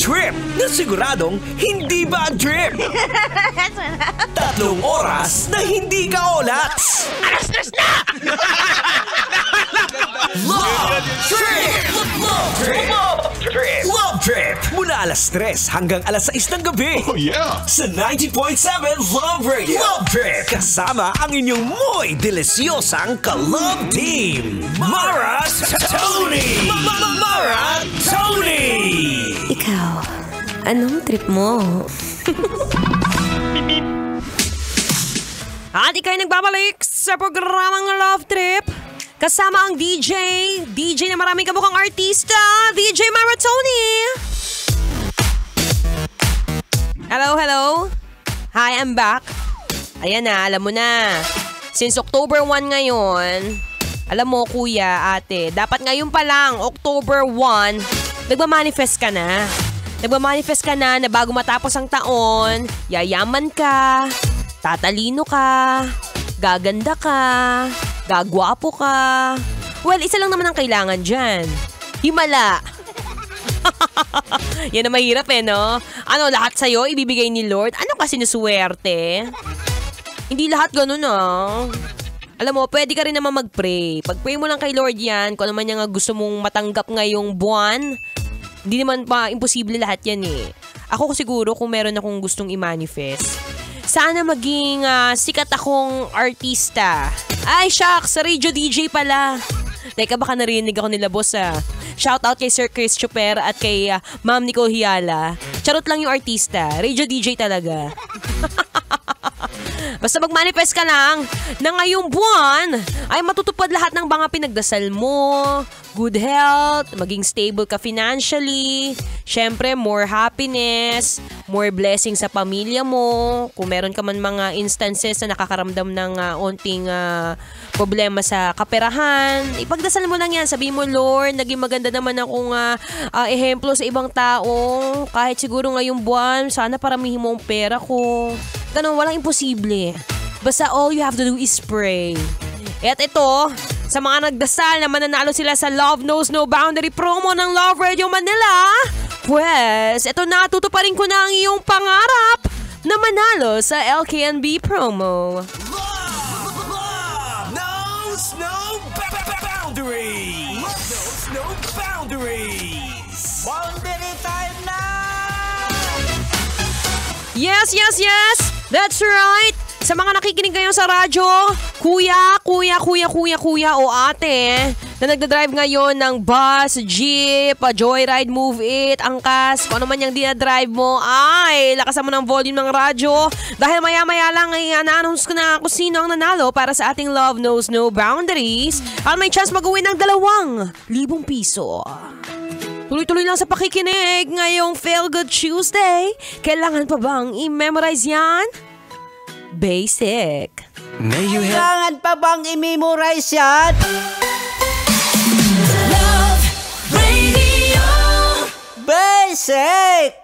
trip na siguradong hindi bad trip. 3 oras na hindi ka olats. Alas na! Love Trip! Love Trip! Love Trip! Love Trip! Mula alas 3 hanggang alas 6 ng gabi. Oh yeah! Sa 90.7 Love Radio. Love Trip! Kasama ang inyong muy delisyosang ka-love team. Mara Tony! Mara Tony! Ikaw, anong trip mo? At ikaw'y nagbabalik sa programang Love Trip. Kasama ang DJ na maraming kamukhang artista, DJ Maratoni. Hello. Hi, I'm back. Ayan na, alam mo na. Since October 1 ngayon, alam mo kuya, ate, dapat ngayon pa lang, October 1, nagmamanifest ka na. Nagmamanifest ka na bago matapos ang taon, yayaman ka, tatalino ka, gaganda ka, gagwapo ka. Well, isa lang naman ang kailangan dyan. Himala. Yan ang mahirap no? Ano, lahat sa'yo ibibigay ni Lord? Ano kasi nasuwerte? Hindi lahat ganun Alam mo, pwede ka rin naman mag-pray. Pag-pray mo lang kay Lord yan, kung ano man yung gusto mong matanggap ngayong buwan, hindi naman pa imposible lahat yan Ako siguro kung meron akong gustong i-manifest, sana maging sikat akong artista. Ay, shucks! Sa radio DJ pala. Teka, baka narinig ako nila boss Shout out kay Sir Chris Chuper at kay Ma'am Nicole Hiala. Charot lang yung artista. Radio DJ talaga. Basta mag-manifest ka lang na ngayong buwan ay matutupad lahat ng mga pinagdasal mo. Good health, maging stable ka financially, syempre more happiness, more blessing sa pamilya mo. Kung meron ka man mga instances na nakakaramdam ng onting problema sa kaperahan, ipagdasal mo lang yan. Sabihin mo, Lord, naging maganda naman akong ehemplo sa ibang tao. Kahit siguro ngayong buwan, sana paramihin mo ang pera ko. Ganun, walang imposible. Basta all you have to do is pray. At ito, sa mga nagdasal na mananalo sila sa Love Knows No Boundary promo ng Love Radio Manila, pues, ito na, tutuparin ko na ang iyong pangarap na manalo sa LKNB promo. Love knows no boundaries. Love knows no boundaries. Boundary time na! Yes! That's right! Sa mga nakikinig ngayon sa radyo, kuya o ate na nagdadrive ngayon ng bus, jeep, joyride, move it, angkas, kung ano man yung dinadrive mo, ay, lakasan mo ng volume ng radyo dahil maya-maya lang ay na-announce ko na kung sino ang nanalo para sa ating Love Knows No Boundaries at may chance mag-uwi ng 2,000 piso. Tuloy-tuloy lang sa pakikinig ngayong Feel Good Tuesday. Kailangan pa bang i-memorize yan? Basic. Kailangan pa bang i-memorize yan? Love Radio Basic!